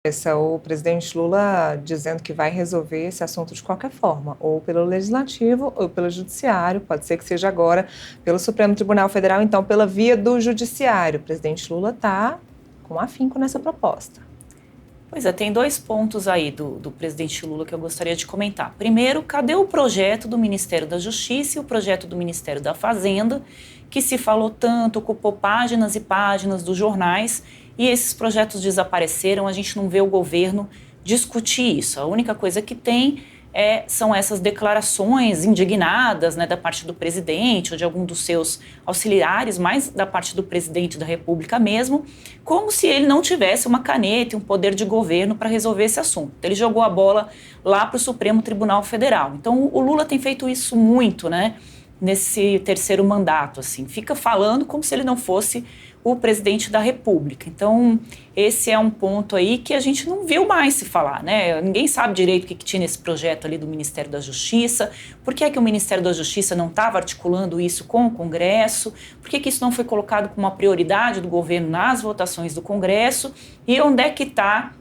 O presidente Lula dizendo que vai resolver esse assunto de qualquer forma, ou pelo Legislativo ou pelo Judiciário, pode ser que seja agora pelo Supremo Tribunal Federal, então pela via do Judiciário. O presidente Lula está com afinco nessa proposta. Pois é, tem dois pontos aí do presidente Lula que eu gostaria de comentar. Primeiro, cadê o projeto do Ministério da Justiça e o projeto do Ministério da Fazenda, que se falou tanto, ocupou páginas e páginas dos jornais, e esses projetos desapareceram, a gente não vê o governo discutir isso. A única coisa que tem são essas declarações indignadas, né, da parte do presidente ou de algum dos seus auxiliares, mais da parte do presidente da República mesmo, como se ele não tivesse uma caneta e um poder de governo para resolver esse assunto. Ele jogou a bola lá para o Supremo Tribunal Federal. Então o Lula tem feito isso muito, né, nesse terceiro mandato, assim, fica falando como se ele não fosse o presidente da República. Então, esse é um ponto aí que a gente não viu mais se falar, né? Ninguém sabe direito o que tinha nesse projeto ali do Ministério da Justiça, por que é que o Ministério da Justiça não estava articulando isso com o Congresso, por que isso não foi colocado como uma prioridade do governo nas votações do Congresso, e onde é que está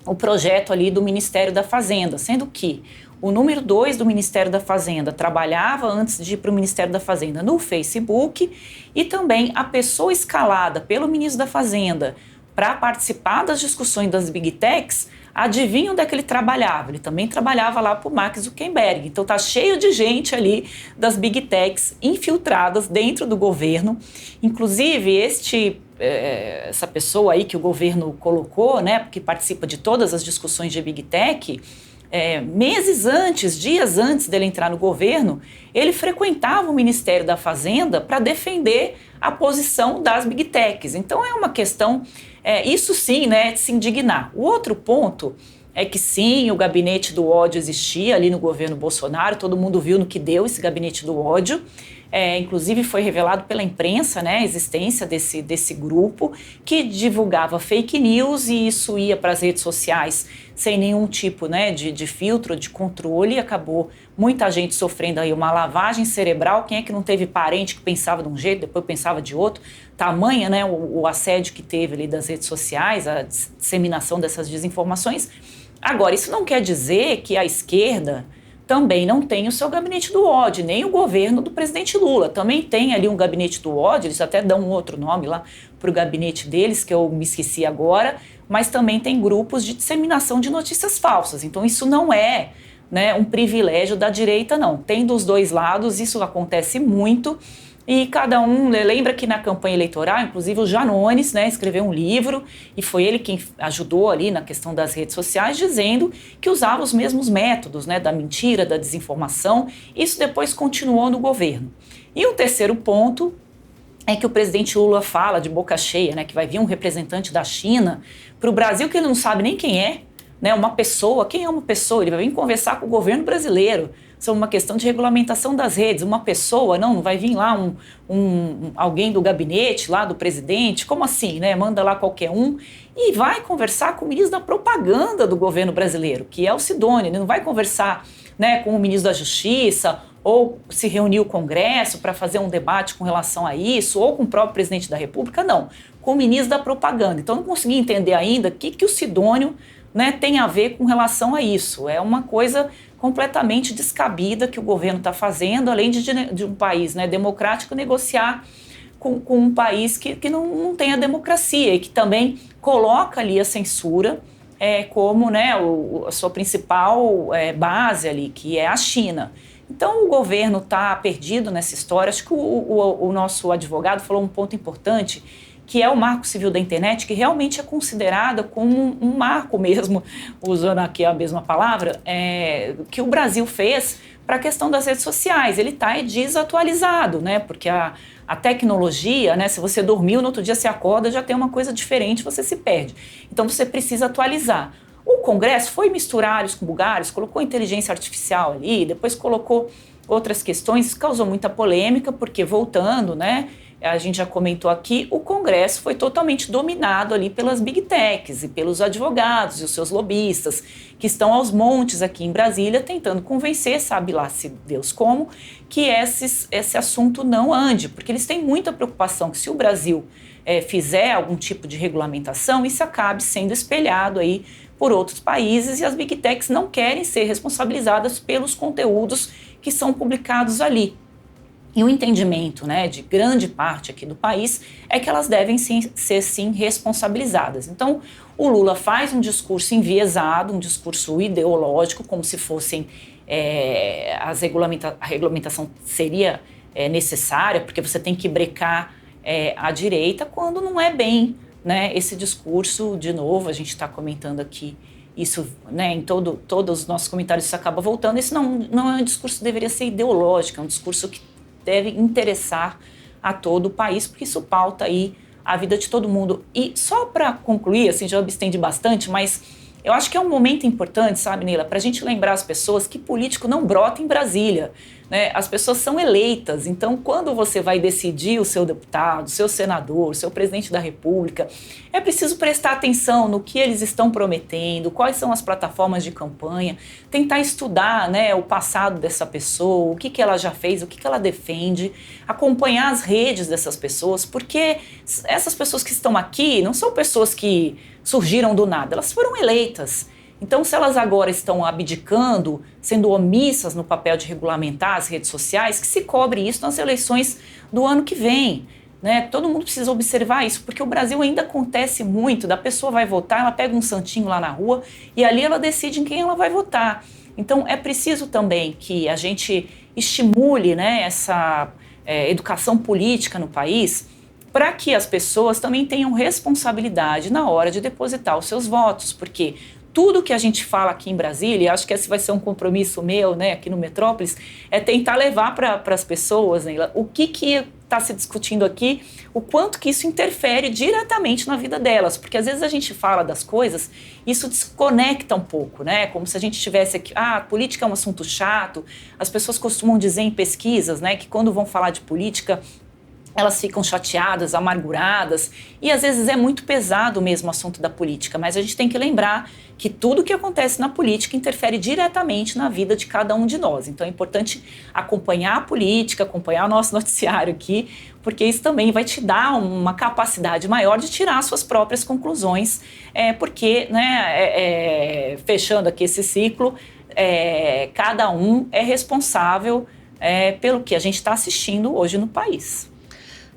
o projeto ali do Ministério da Fazenda, sendo que o número 2 do Ministério da Fazenda trabalhava antes de ir para o Ministério da Fazenda no Facebook, e também a pessoa escalada pelo ministro da Fazenda para participar das discussões das Big Techs, adivinha onde é que ele trabalhava? Ele também trabalhava lá para o Mark Zuckerberg. Então tá cheio de gente ali das Big Techs infiltradas dentro do governo. Inclusive essa pessoa aí que o governo colocou, né, que participa de todas as discussões de Big Tech, meses antes, dias antes dele entrar no governo, ele frequentava o Ministério da Fazenda para defender a posição das Big Techs. Então é uma questão, isso sim, né, de se indignar. O outro ponto é que sim, o gabinete do ódio existia ali no governo Bolsonaro, todo mundo viu no que deu esse gabinete do ódio. Inclusive foi revelado pela imprensa, né, a existência desse grupo que divulgava fake news, e isso ia para as redes sociais sem nenhum tipo, né, de filtro, de controle, e acabou muita gente sofrendo aí uma lavagem cerebral. Quem é que não teve parente que pensava de um jeito, depois pensava de outro? Tamanha, né, o assédio que teve ali das redes sociais, a disseminação dessas desinformações. Agora, isso não quer dizer que a esquerda também não tem o seu gabinete do ódio, nem o governo do presidente Lula. Também tem ali um gabinete do ódio, eles até dão um outro nome lá para o gabinete deles, que eu me esqueci agora, mas também tem grupos de disseminação de notícias falsas. Então isso não é, né, um privilégio da direita, não. Tem dos dois lados, isso acontece muito. E cada um, lembra que na campanha eleitoral, inclusive o Janones, né, escreveu um livro, e foi ele quem ajudou ali na questão das redes sociais, dizendo que usava os mesmos métodos, né, da mentira, da desinformação. Isso depois continuou no governo. E o terceiro ponto é que o presidente Lula fala de boca cheia, né, que vai vir um representante da China para o Brasil que ele não sabe nem quem é, né, uma pessoa. Quem é uma pessoa? Ele vai vir conversar com o governo brasileiro sobre uma questão de regulamentação das redes. Uma pessoa, não vai vir lá alguém do gabinete lá do presidente, como assim, né? Manda lá qualquer um e vai conversar com o ministro da propaganda do governo brasileiro, que é o Sidônio. Ele não vai conversar, né, com o ministro da Justiça, ou se reunir o Congresso para fazer um debate com relação a isso, ou com o próprio presidente da República, não, com o ministro da propaganda. Então, não consegui entender ainda o que o Sidônio, né, tem a ver com relação a isso. É uma coisa completamente descabida que o governo está fazendo, além de um país, né, democrático, negociar com um país que não tem a democracia e que também coloca ali a censura como, né, a sua principal base ali, que é a China. Então o governo está perdido nessa história. Acho que o nosso advogado falou um ponto importante, que é o Marco Civil da Internet, que realmente é considerada como um marco mesmo, usando aqui a mesma palavra, que o Brasil fez para a questão das redes sociais. Ele está desatualizado, né? Porque a tecnologia, né? Se você dormiu, no outro dia você acorda, já tem uma coisa diferente, você se perde. Então você precisa atualizar. O Congresso foi misturar ares com bugalhos, colocou inteligência artificial ali, depois colocou outras questões. Isso causou muita polêmica, porque voltando, né? a gente já comentou aqui, o Congresso foi totalmente dominado ali pelas big techs e pelos advogados e os seus lobistas, que estão aos montes aqui em Brasília tentando convencer, sabe lá se Deus como, que esse assunto não ande, porque eles têm muita preocupação que se o Brasil fizer algum tipo de regulamentação, isso acabe sendo espelhado aí por outros países e as big techs não querem ser responsabilizadas pelos conteúdos que são publicados ali. E o entendimento, né, de grande parte aqui do país é que elas devem ser sim responsabilizadas. Então, o Lula faz um discurso enviesado, um discurso ideológico, como se fossem a regulamentação seria necessária, porque você tem que brecar a direita, quando não é bem, né, esse discurso. De novo, a gente está comentando aqui isso, né, em todos os nossos comentários isso acaba voltando. Isso não é um discurso que deveria ser ideológico, é um discurso que deve interessar a todo o país, porque isso pauta aí a vida de todo mundo. E só para concluir, assim, já abstendi bastante, mas eu acho que é um momento importante, sabe, Neila, para a gente lembrar as pessoas que político não brota em Brasília, né? As pessoas são eleitas, então quando você vai decidir o seu deputado, o seu senador, o seu presidente da República, é preciso prestar atenção no que eles estão prometendo, quais são as plataformas de campanha, tentar estudar, né, o passado dessa pessoa, o que ela já fez, o que ela defende, acompanhar as redes dessas pessoas, porque essas pessoas que estão aqui não são pessoas que surgiram do nada, elas foram eleitas. Então, se elas agora estão abdicando, sendo omissas no papel de regulamentar as redes sociais, que se cobre isso nas eleições do ano que vem, né? Todo mundo precisa observar isso, porque o Brasil ainda acontece muito, da pessoa vai votar, ela pega um santinho lá na rua e ali ela decide em quem ela vai votar. Então, é preciso também que a gente estimule, né, essa educação política no país, para que as pessoas também tenham responsabilidade na hora de depositar os seus votos, porque tudo que a gente fala aqui em Brasília, acho que esse vai ser um compromisso meu, né, aqui no Metrópolis, é tentar levar para as pessoas, né, o que está se discutindo aqui, o quanto que isso interfere diretamente na vida delas, porque às vezes a gente fala das coisas, isso desconecta um pouco, né, como se a gente tivesse aqui, política é um assunto chato, as pessoas costumam dizer em pesquisas, né, que quando vão falar de política, elas ficam chateadas, amarguradas, e às vezes é muito pesado mesmo o assunto da política, mas a gente tem que lembrar que tudo que acontece na política interfere diretamente na vida de cada um de nós. Então é importante acompanhar a política, acompanhar o nosso noticiário aqui, porque isso também vai te dar uma capacidade maior de tirar suas próprias conclusões, porque, né, fechando aqui esse ciclo, cada um é responsável pelo que a gente está assistindo hoje no país.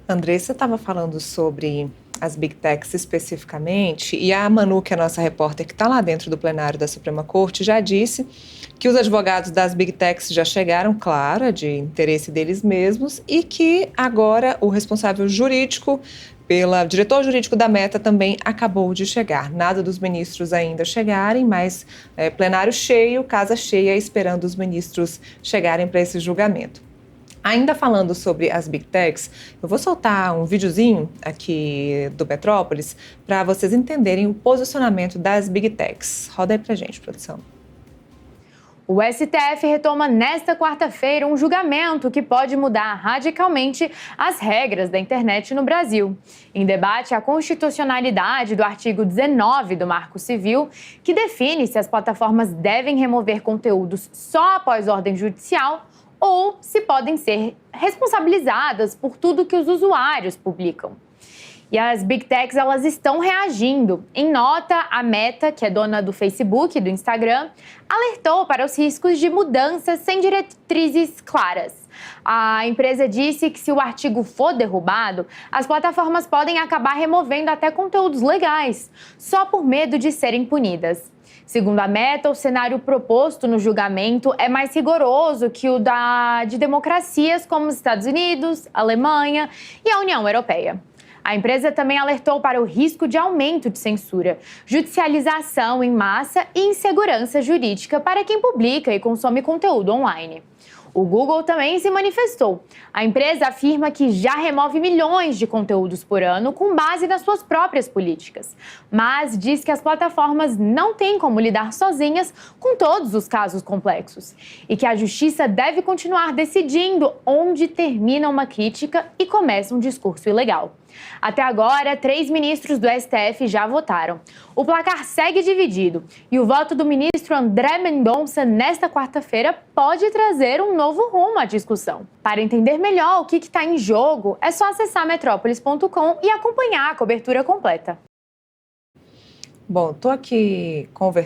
Andressa, você estava falando sobre as big techs especificamente, e a Manu, que é a nossa repórter que está lá dentro do plenário da Suprema Corte, já disse que os advogados das big techs já chegaram, claro, de interesse deles mesmos, e que agora o responsável jurídico, diretor jurídico da Meta, também acabou de chegar. Nada dos ministros ainda chegarem, mas plenário cheio, casa cheia, esperando os ministros chegarem para esse julgamento. Ainda falando sobre as big techs, eu vou soltar um videozinho aqui do Metrópolis para vocês entenderem o posicionamento das big techs. Roda aí pra gente, produção. O STF retoma nesta quarta-feira um julgamento que pode mudar radicalmente as regras da internet no Brasil. Em debate, a constitucionalidade do artigo 19 do Marco Civil, que define se as plataformas devem remover conteúdos só após ordem judicial ou se podem ser responsabilizadas por tudo que os usuários publicam. E as big techs, elas estão reagindo. Em nota, a Meta, que é dona do Facebook e do Instagram, alertou para os riscos de mudanças sem diretrizes claras. A empresa disse que se o artigo for derrubado, as plataformas podem acabar removendo até conteúdos legais, só por medo de serem punidas. Segundo a Meta, o cenário proposto no julgamento é mais rigoroso que o de democracias como os Estados Unidos, a Alemanha e a União Europeia. A empresa também alertou para o risco de aumento de censura, judicialização em massa e insegurança jurídica para quem publica e consome conteúdo online. O Google também se manifestou. A empresa afirma que já remove milhões de conteúdos por ano com base nas suas próprias políticas, mas diz que as plataformas não têm como lidar sozinhas com todos os casos complexos e que a justiça deve continuar decidindo onde termina uma crítica e começa um discurso ilegal. Até agora, 3 ministros do STF já votaram. O placar segue dividido e o voto do ministro André Mendonça nesta quarta-feira pode trazer um novo rumo à discussão. Para entender melhor o que está em jogo, é só acessar metrópolis.com e acompanhar a cobertura completa. Bom, estou aqui conversando